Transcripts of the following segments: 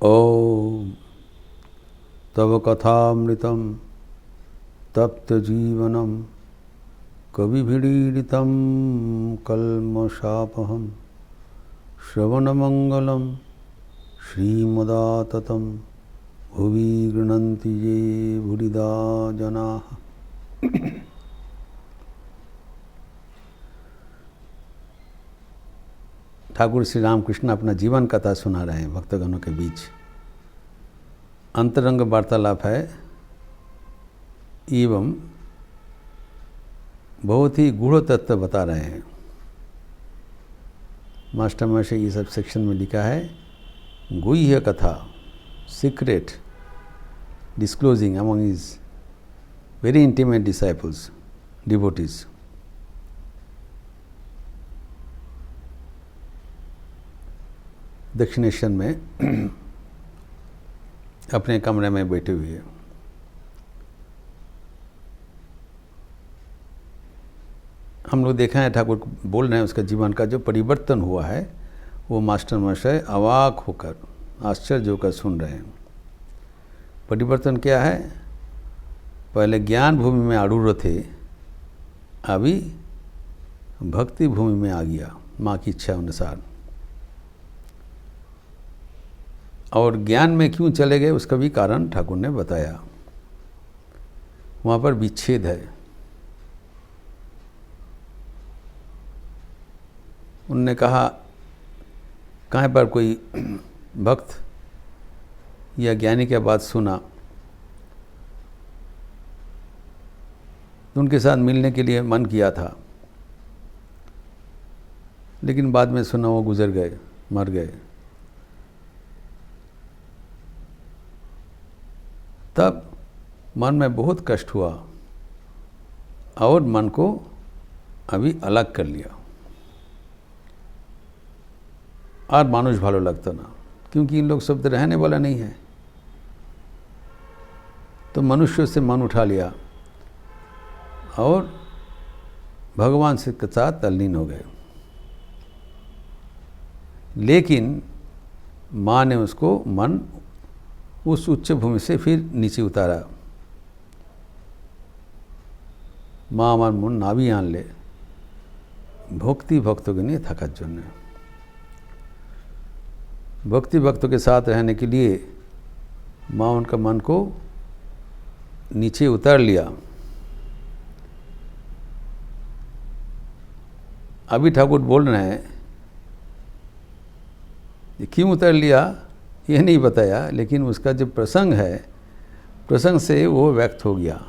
ॐ तव कथामृतं तप्तजीवनं कविभिरीडितं कल्मषापहं श्रवणमङ्गलं श्रीमदाततं भुवि गृह्णन्ति ये भूरिदा जनाः। ठाकुर श्री रामकृष्ण अपना जीवन कथा सुना रहे हैं भक्तगणों के बीच। अंतरंग वार्तालाप है एवं बहुत ही गूढ़ तत्व बता रहे हैं। मास्टर महर्षि ये सब सेक्शन में लिखा है गुह्य कथा, secret disclosing among his very intimate disciples, devotees. Dakshineswar में अपने कमरे में बैठे हुए हम लोग देखा है ठाकुर बोल रहे हैं उसका जीवन का जो परिवर्तन हुआ है वो मास्टर महाशय अवाक होकर आश्चर्य होकर सुन रहे हैं। परिवर्तन क्या है? पहले ज्ञान भूमि में आरूढ़ थे, अभी भक्ति भूमि में आ गया माँ की इच्छा अनुसार। और ज्ञान में क्यों चले गए उसका भी कारण ठाकुर ने बताया। वहाँ पर विच्छेद है। उनने कहा कहीं पर कोई भक्त या ज्ञानी की बात सुना तो उनके साथ मिलने के लिए मन किया था, लेकिन बाद में सुना वो गुजर गए, मर गए। तब मन में बहुत कष्ट हुआ और मन को अभी अलग कर लिया। और मानुष भालो लगता ना, क्योंकि इन लोग शब्द रहने वाला नहीं है। तो मनुष्य से मन उठा लिया और भगवान से के साथ तल्लीन हो गए। लेकिन माँ ने उसको मन उस उच्च भूमि से फिर नीचे उतारा। माँ আমার মন নাবি আনলে भक्ति भक्तों के लिए থাকার জন্য। भक्ति भक्तों के साथ रहने के लिए माँ उनका मन को नीचे उतार लिया। अभी ठाकुर बोल रहे हैं क्यों उतार लिया ये नहीं बताया, लेकिन उसका जो प्रसंग है, प्रसंग से वो व्यक्त हो गया।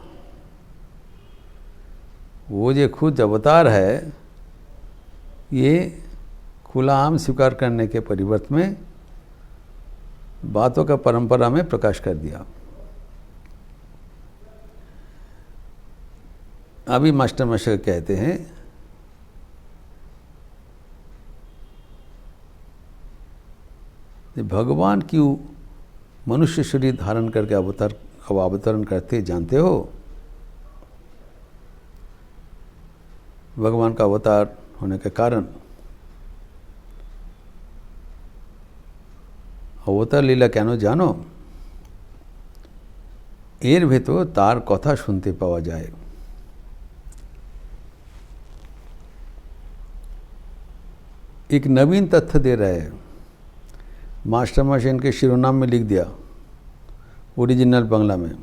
वो जो खुद अवतार है ये खुला आम स्वीकार करने के परिवर्तन में बातों का परंपरा में प्रकाश कर दिया। अभी मास्टर मशक कहते हैं भगवान क्यों मनुष्य शरीर धारण करके अवतरण करते जानते हो? भगवान का अवतार होने के कारण अवतार लीला केन जानो? एर भेतर तार कथा सुनते पावा जाए। एक नवीन तथ्य दे रहे हैं। मास्टर मशीन के शिरोनाम में लिख दिया ओरिजिनल बांग्ला में,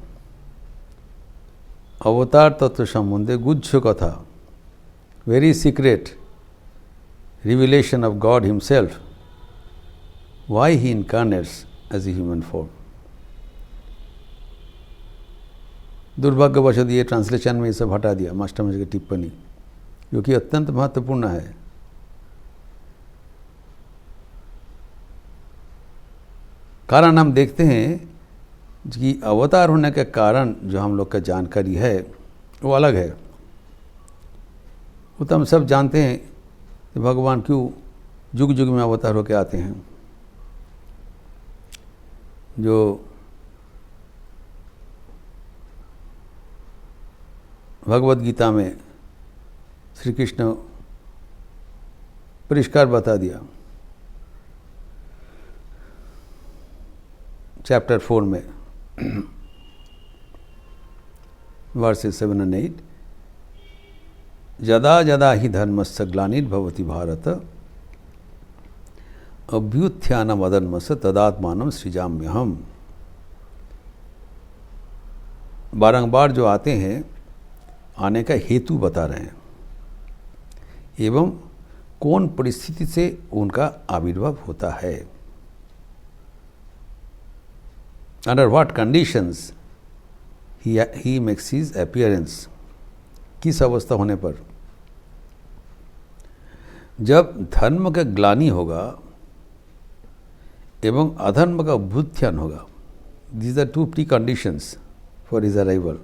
अवतार तत्व संबंधे गुच्छ कथा, very secret revelation of God himself, why he incarnates as a human form. दुर्भाग्यवश ये ट्रांसलेशन में इसे हटा दिया मास्टर मशीन की टिप्पणी, जो कि अत्यंत महत्वपूर्ण है। कारण हम देखते हैं कि अवतार होने के कारण जो हम लोग का जानकारी है वो अलग है। वो तो हम सब जानते हैं कि भगवान क्यों युग युग में अवतार होकर आते हैं। जो भगवद गीता में श्री कृष्ण परिष्कार बता दिया। चैप्टर 4 में वर्सेस 7 and 8, यदा यदा ही धर्मस्य ग्लानिर्भवति भारत अभ्युत्थानमदन्मस तदात्मानं सृजाम्यहम्। बारंबार जो आते हैं, आने का हेतु बता रहे हैं एवं कौन परिस्थिति से उनका आविर्भाव होता है, under what conditions he makes his appearance, किस अवस्था होने पर। जब धर्म का ग्लानि होगा एवं अधर्म का अभ्युत्थान होगा, these are 2 pre conditions for his arrival.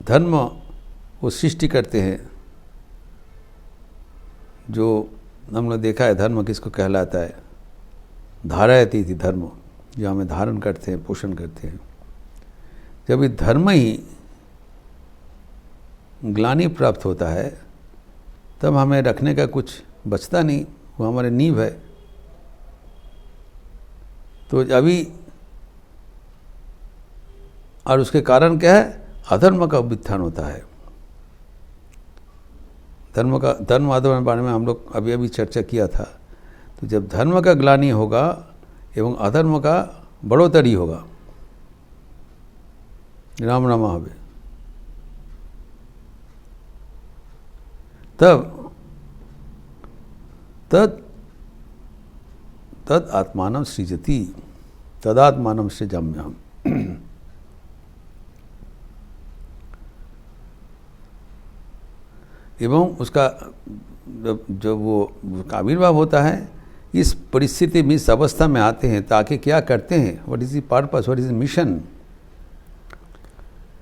धर्म वो सृष्टि करते हैं, जो हमने देखा है धर्म किसको कहलाता है, धारयति थी धर्म, जो हमें धारण करते हैं, पोषण करते हैं। जब ये धर्म ही ग्लानि प्राप्त होता है तब हमें रखने का कुछ बचता नहीं, वो हमारे नींव है। तो अभी और उसके कारण क्या है, अधर्म का उत्थान होता है। धर्म अधर्म के बारे में हम लोग अभी अभी चर्चा किया था। तो जब धर्म का ग्लानि होगा एवं अधर्म का बढ़ोतरी होगा, राम राम हवे, तद आत्मानं सृजति, तदात्मानं सृजाम्यहम्। एवं उसका जब वो आविर्भाव होता है, इस परिस्थिति में, इस अवस्था में आते हैं ताकि क्या करते हैं, what is the purpose, what is the mission.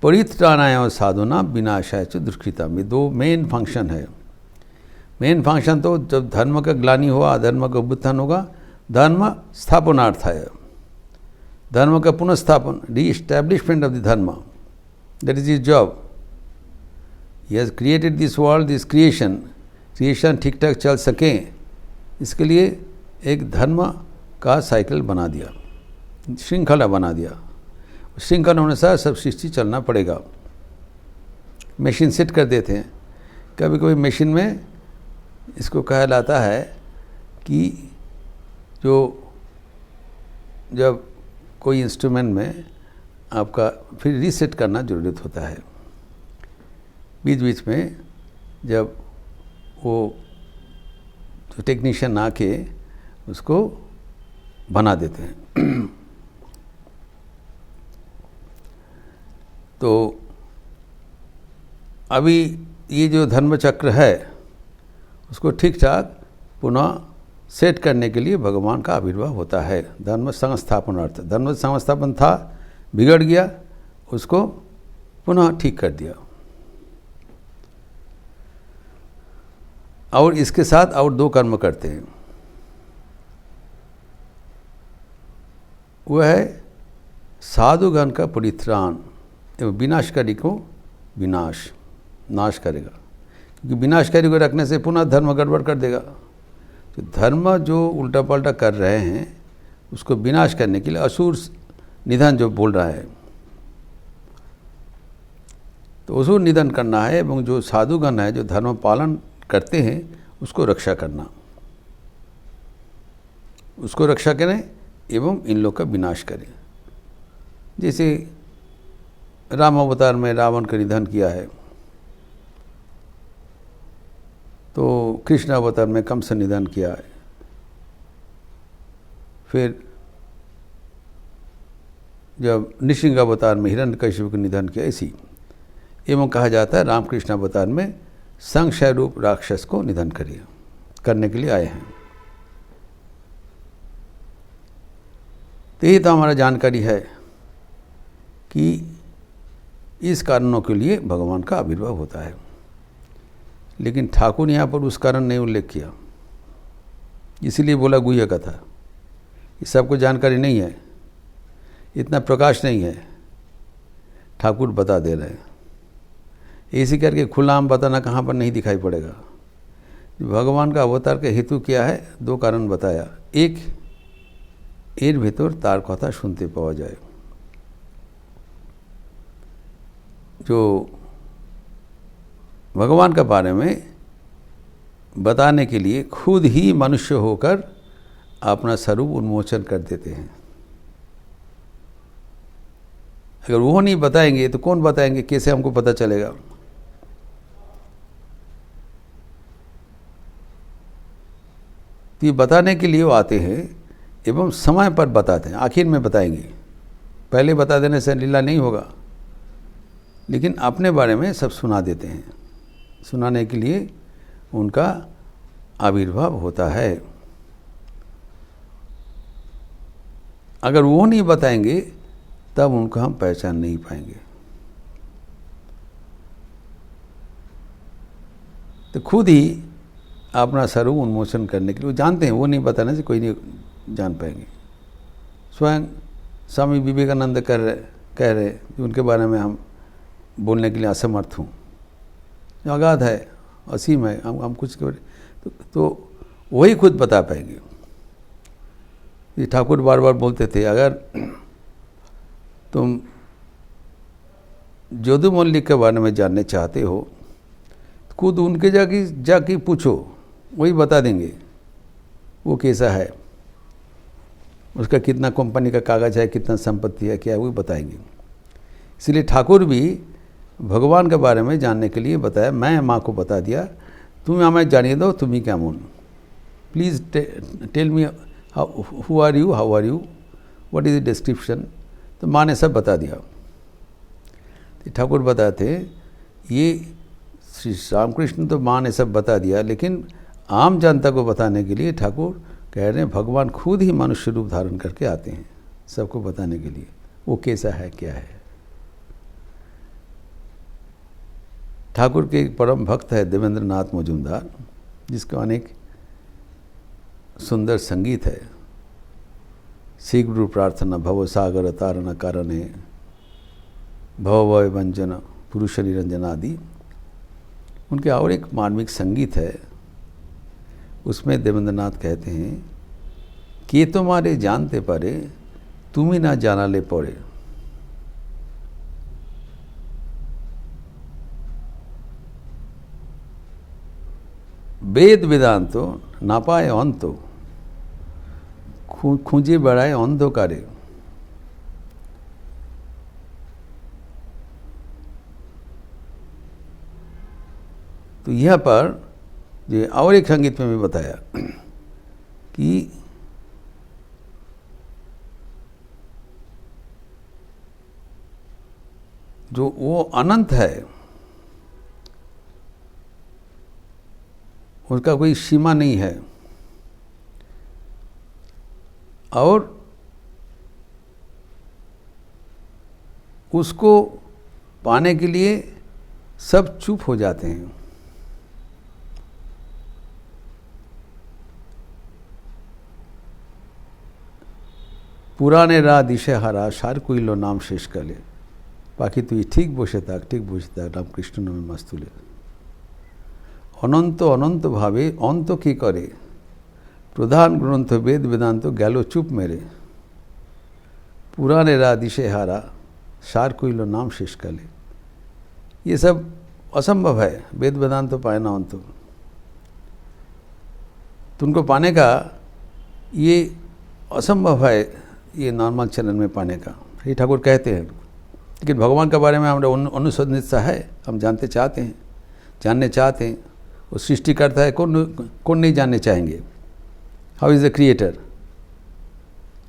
परित्राणाय और साधुना विनाशाय च दुष्कृता, में 2 मेन फंक्शन है। मेन फंक्शन तो जब धर्म का ग्लानि हुआ, अधर्म का उत्थान होगा, धर्म स्थापनार्थाय, धर्म का पुनर्स्थापन, री एस्टैब्लिशमेंट ऑफ द धर्म, that is his job. He has created this world, this creation ठीक ठाक चल सके, इसके लिए एक धर्म का साइकिल बना दिया, श्रृंखला बना दिया। श्रृंखला अनुसार सब सृष्टि चलना पड़ेगा। मशीन सेट कर देते हैं, कभी कभी मशीन में इसको कहा जाता है कि जब कोई इंस्ट्रूमेंट में आपका फिर रीसेट करना ज़रूरत होता है, बीच बीच में जब वो तो टेक्नीशियन आके उसको बना देते हैं। तो अभी ये जो धर्म चक्र है उसको ठीक ठाक पुनः सेट करने के लिए भगवान का आविर्भाव होता है। धर्म संस्थापनार्थ, धर्म संस्थापन था, बिगड़ गया, उसको पुनः ठीक कर दिया। और इसके साथ और 2 कर्म करते हैं, वह है साधुगण का परित्राण एवं विनाशकारी को नाश करेगा, क्योंकि विनाशकारी को रखने से पुनः धर्म गड़बड़ कर देगा। तो धर्म जो उल्टा पल्टा कर रहे हैं उसको विनाश करने के लिए असुर निधन जो बोल रहा है, तो असुर निधन करना है, एवं जो साधुगण है जो धर्म पालन करते हैं उसको रक्षा करना, उसको रक्षा करें एवं इन लोग का विनाश करें। जैसे राम अवतार में रावण का निधन किया है, तो कृष्ण अवतार में कंस निधन किया है, फिर जब नृसिंह अवतार में हिरण्यकशिपु का निधन किया, इसी एवं कहा जाता है रामकृष्ण अवतार में संशय रूप राक्षस को निधन करने के लिए आए हैं। तो यही तो हमारा जानकारी है कि इस कारणों के लिए भगवान का आविर्भाव होता है। लेकिन ठाकुर ने यहाँ पर उस कारण नहीं उल्लेख किया, इसीलिए बोला गुह्य कथा। ये सबको जानकारी नहीं है, इतना प्रकाश नहीं है, ठाकुर बता दे रहे हैं। इसी करके खुला आम बताना कहाँ पर नहीं दिखाई पड़ेगा। भगवान का अवतार का हेतु क्या है, 2 कारण बताया। एक এর ভেতর তার কথা শুনতে পাওয়া যায়। जो भगवान के बारे में बताने के लिए खुद ही मनुष्य होकर अपना स्वरूप उन्मोचन कर देते हैं। अगर वो नहीं बताएंगे तो कौन बताएंगे, कैसे हमको पता चलेगा? तो ये बताने के लिए वो आते हैं एवं समय पर बताते हैं, आखिर में बताएंगे। पहले बता देने से लीला नहीं होगा, लेकिन अपने बारे में सब सुना देते हैं। सुनाने के लिए उनका आविर्भाव होता है। अगर वो नहीं बताएंगे तब उनको हम पहचान नहीं पाएंगे। तो खुद ही अपना स्वरूप उन्मोचन करने के लिए वो जानते हैं, वो नहीं बताने से कोई नहीं जान पाएंगे। स्वयं स्वामी विवेकानंद कह रहे कि उनके बारे में हम बोलने के लिए असमर्थ हूँ, अगाध है, असीम है, हम कुछ तो वही खुद बता पाएंगे। ये ठाकुर बार बार बोलते थे, अगर तुम जोदू मल्लिक के बारे में जानने चाहते हो तो खुद उनके जाके पूछो, वही बता देंगे वो कैसा है, उसका कितना कंपनी का कागज़ है, कितना संपत्ति है, क्या है, वो बताएंगे। इसलिए ठाकुर भी भगवान के बारे में जानने के लिए बताया। मैं माँ को बता दिया, तुम हमें जानिए दो, तुम ही क्या moon, please tell me who are you, how are you, what is the description. तो माँ ने सब बता दिया। तो ठाकुर बताते ये श्री रामकृष्ण तो माँ ने सब बता दिया, लेकिन आम जनता को बताने के लिए ठाकुर कह रहे हैं भगवान खुद ही मनुष्य रूप धारण करके आते हैं सबको बताने के लिए वो कैसा है, क्या है। ठाकुर के एक परम भक्त है देवेंद्र नाथ मजूमदार, जिसका अनेक सुंदर संगीत है। श्री गुरु प्रार्थना, भव सागर तारण कारणे, भव भय व्यंजन, पुरुष निरंजन आदि। उनके और एक मार्मिक संगीत है, उसमें देवेंद्र नाथ कहते हैं कि तुम्हारे जानते परे तुम ही ना जाना ले पड़े। वेद वेदांतो ना पाए अंतो, খুঁজে বেড়ায় অন্ধকারে। तो यहाँ पर जो और एक संगीत में भी बताया कि जो वो अनंत है उसका कोई सीमा नहीं है, और उसको पाने के लिए सब चुप हो जाते हैं। পুরাণে রা দিশে হারা সার কইল নাম শেষকালে, পাখি তুই ঠিক বসে থাক রামকৃষ্ণ নামে মাছ তুলে। অনন্ত অনন্ত ভাবে অন্ত কি করে, প্রধান গ্রন্থ वेद वेदांत गैलो चुप मेरे। पुराने रा दिशे हारा सार कोइलो नाम शेषकाले। ये सब असंभव है, वेद वेदांत तो पाए ना अंत। तुमको पाने का ये असंभव है, ये नॉर्मल चलन में पाने का, ये ठाकुर कहते हैं। लेकिन भगवान के बारे में हमारा अनुसंधित है, हम जानते चाहते हैं, जानने चाहते हैं। वो सृष्टि करता है, कौन नहीं जानने चाहेंगे, हाउ इज़ द क्रिएटर।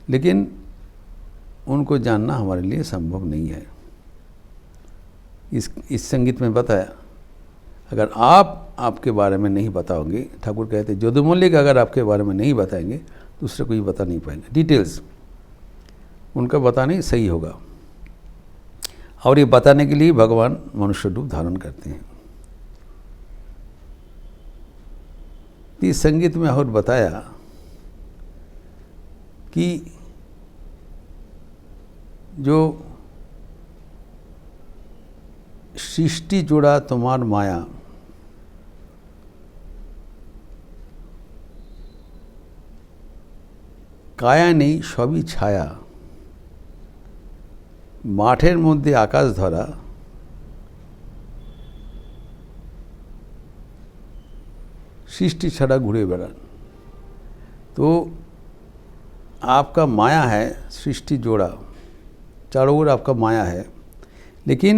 लेकिन उनको जानना हमारे लिए संभव नहीं है। इस संगीत में बताया, अगर आप आपके बारे में नहीं बताओगे, ठाकुर कहते जोदू मल्लिक अगर आपके बारे में नहीं बताएंगे दूसरे को ही बता नहीं पाएंगे। डिटेल्स उनका बताना ही सही होगा, और ये बताने के लिए भगवान मनुष्य रूप धारण करते हैं। इस संगीत में और बताया कि जो सृष्टि जोड़ा तुम्हार माया, কায়া নেই সবই ছায়া, মাঠের মধ্যে আকাশ ধরা, सृष्टि छड़ा घुरे बेड़ान। तो आपका माया है, सृष्टि जोड़ा, चारों ओर आपका माया है, लेकिन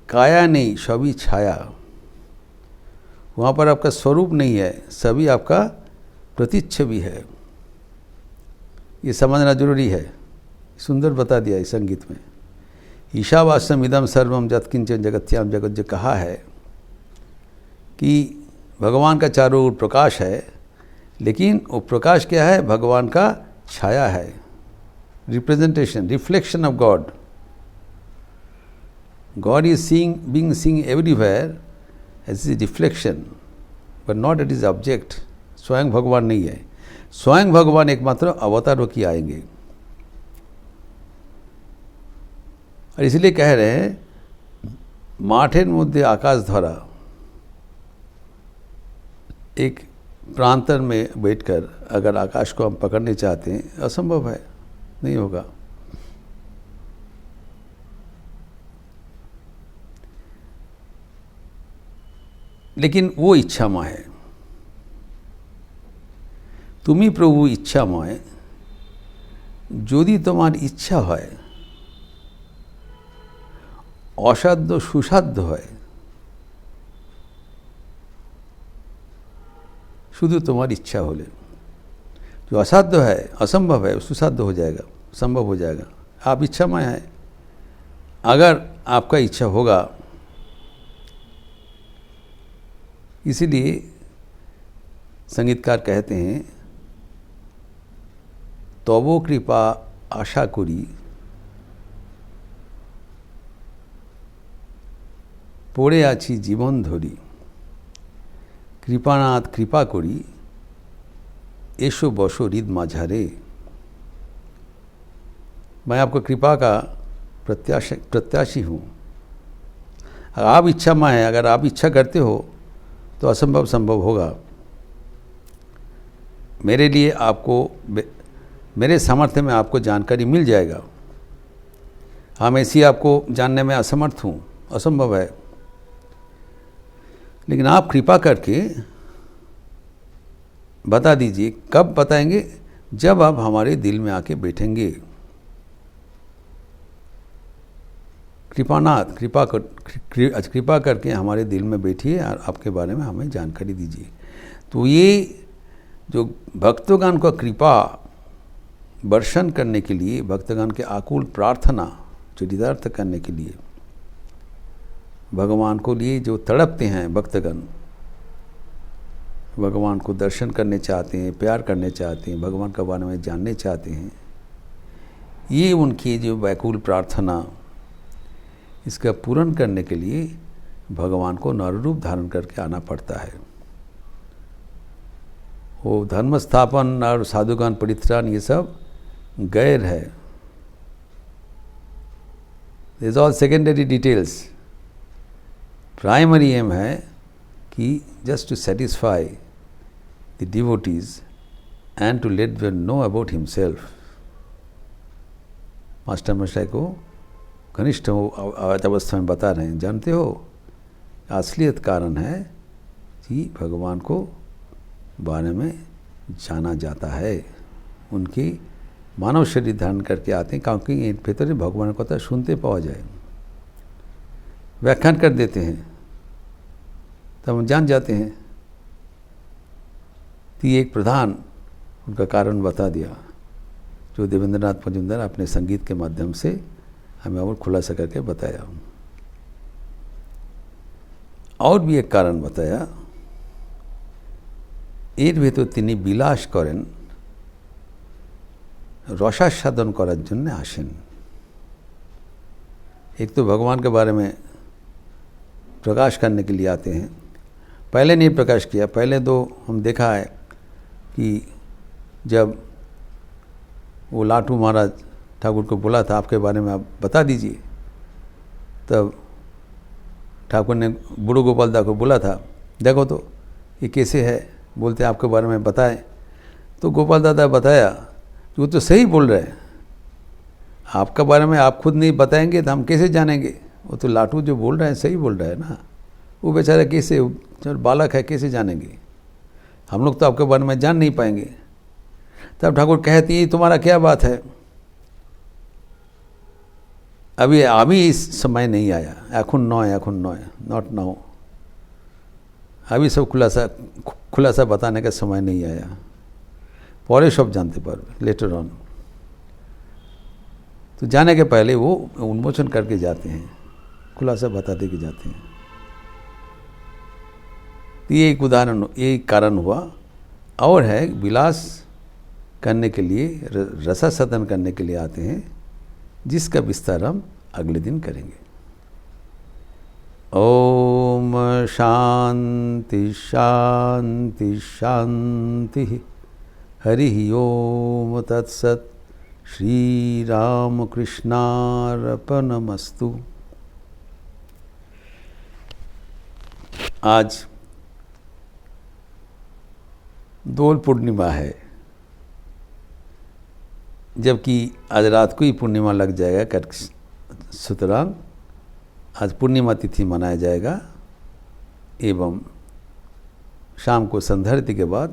काया नहीं सभी छाया, वहाँ पर आपका स्वरूप नहीं है, सभी आपका प्रतिच्छवि है। ये समझना जरूरी है, सुंदर बता दिया इस संगीत में। ईशावास्यम इदम सर्वम यत्किंचन जगत्याम जगत, जो कहा है कि भगवान का चारों ओर प्रकाश है, लेकिन वो प्रकाश क्या है? भगवान का छाया है, representation, reflection of God. God is being seeing everywhere as is reflection, but not it is object. स्वयं भगवान नहीं है, स्वयं भगवान एकमात्र अवतार होकर आएंगे। और इसलिए कह रहे हैं माठेर मध्य आकाश धरा, एक प्रांतर में बैठकर अगर आकाश को हम पकड़ने चाहते हैं, असंभव है, नहीं होगा। लेकिन वो इच्छामय है। तुमी प्रभु इच्छामय, यदि तुम्हार इच्छा है, असाध्य सुसाध्य है, शुद्ध तुम्हारी इच्छा होले, जो असाध्य है, असंभव है, सुसाध्य हो जाएगा, संभव हो जाएगा। आप इच्छामय हैं। अगर आपका इच्छा होगा, इसीलिए संगीतकार कहते हैं तबो कृपा आशा करी, पड़े आछि जीवन धरी, कृपानाथ कृपा करी, एसो बसो हृद माझारे। मैं आपको कृपा का प्रत्याशी हूँ। अगर आप इच्छामय हैं, अगर आप इच्छा करते हो तो असंभव संभव होगा। मेरे लिए आपको, मेरे सामर्थ्य में आपको जानकारी मिल जाएगा। हम ऐसी आपको जानने में असमर्थ हूँ, असंभव है। लेकिन आप कृपा करके बता दीजिए। कब बताएंगे? जब आप हमारे दिल में आके बैठेंगे। कृपानाथ, कृपा करके हमारे दिल में बैठिए और आपके बारे में हमें जानकारी दीजिए। तो ये जो भक्तगण को कृपा वर्षण करने के लिए, भक्तगण के आकुल प्रार्थना चरितार्थ करने के लिए, भगवान को लिए जो तड़पते हैं भक्तगण, भगवान को दर्शन करने चाहते हैं, प्यार करने चाहते हैं, भगवान के बारे में जानने चाहते हैं, ये उनकी जो व्याकुल प्रार्थना, इसका पूर्ण करने के लिए भगवान को नर रूप धारण करके आना पड़ता है। वो धर्म स्थापन और साधुगान परित्राण, ये सब गैर है। This is all secondary details. Primary aim है कि just to satisfy the devotees and to let them know about himself. Master Mashai को कनिष्ठ अवस्था में बता रहे हैं, जानते हो असलियत कारण है कि भगवान को बारे में जाना जाता है। उनकी मानव शरीर धारण करके आते हैं, क्योंकि भीतर भगवान को तो सुनते पावा जाए, व्याख्यान कर देते हैं, तब हम जान जाते हैं। तो ये एक प्रधान उनका कारण बता दिया, जो देवेंद्रनाथ मजुमदार अपने संगीत के माध्यम से हमें और खुलासा करके बताया। और भी एक कारण बताया, एर भेतर तिनी বিলাস करें, रसास्वादन करार जन्य आसेन। एक तो भगवान के बारे में प्रकाश करने के लिए आते हैं। पहले नहीं प्रकाश किया, पहले तो हम देखा है कि जब वो लाटू महाराज ठाकुर को बोला था आपके बारे में आप बता दीजिए, तब ठाकुर ने बूढ़ो गोपाल दा को बोला था, देखो तो ये कैसे है, बोलते आपके बारे में बताएं। तो गोपाल दादा बताया, वो तो सही बोल रहे हैं, आपका बारे में आप खुद नहीं बताएंगे तो हम कैसे जानेंगे? वो तो लाटू जो बोल रहे हैं सही बोल रहा है ना, वो बेचारा कैसे, जो बालक है कैसे जानेंगे? हम लोग तो आपके बारे में जान नहीं पाएंगे। तब ठाकुर कहती तुम्हारा क्या बात है, अभी इस समय नहीं आया, এখন নয়, नॉट नाउ, अभी सब खुलासा बताने का समय नहीं आया, परे सब जानते पारबे, लेटर ऑन। तो जाने के पहले वो उन्मोचन करके जाते हैं, खुलासा बता दे के जाते हैं। तो ये एक उदाहरण, ये एक कारण हुआ। और है विलास करने के लिए, रसा सदन करने के लिए आते हैं, जिसका विस्तार हम अगले दिन करेंगे। ओम शांति शांति शांति। हरि ओम तत्सत। श्री राम कृष्णार्पणमस्तु। आज दोल पूर्णिमा है, जबकि आज रात को ही पूर्णिमा लग जाएगा, सुतरां आज पूर्णिमा तिथि मनाया जाएगा। एवं शाम को संध्या आरती के बाद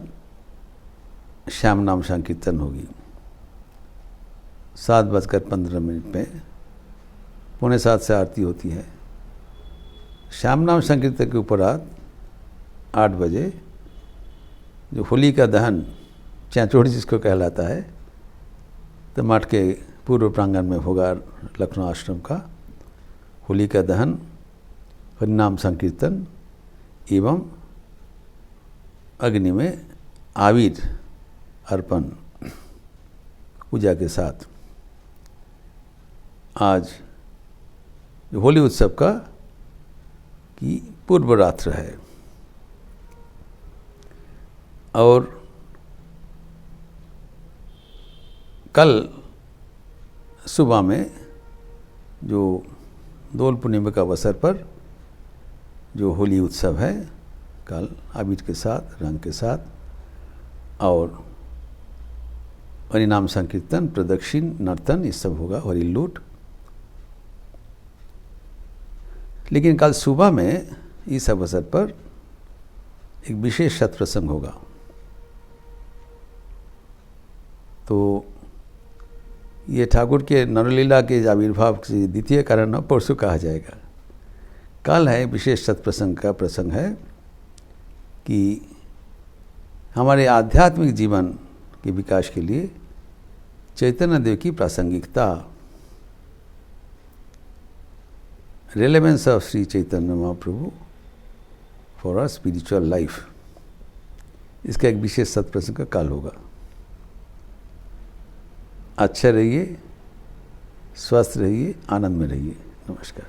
श्याम नाम संकीर्तन होगी 7:15 पे, 6:45 से आरती होती है। श्याम नाम संकीर्तन के उपरांत 8 बजे जो होली का दहन, चाँचोड़ जिसको कहलाता है, तो मठ के पूर्व प्रांगण में होगा लखनऊ आश्रम का होली का दहन, हरिनाम संकीर्तन एवं अग्नि में आविर अर्पण पूजा के साथ आज होली उत्सव का की पूर्व रात्र है। और कल सुबह में जो दोल पूर्णिमा का अवसर पर जो होली उत्सव है, कल आबिर के साथ, रंग के साथ, और हरिनाम संकीर्तन, प्रदक्षिण, नर्तन, ये सब होगा, हरि लूट। लेकिन कल सुबह में इस अवसर पर एक विशेष सत्प्रसंग होगा। तो ये ठाकुर के नरलीला के आविर्भाव से द्वितीय कारण परसों कहा जाएगा। कल है विशेष सत्प्रसंग का प्रसंग है कि हमारे आध्यात्मिक जीवन के विकास के लिए चैतन्य देव की प्रासंगिकता, relevance of Shri Chaitanya Mahaprabhu for our spiritual life, इसका एक विशेष सत्प्रसंग का काल होगा। अच्छा रहिए, स्वस्थ रहिए, आनंद में रहिए। नमस्कार।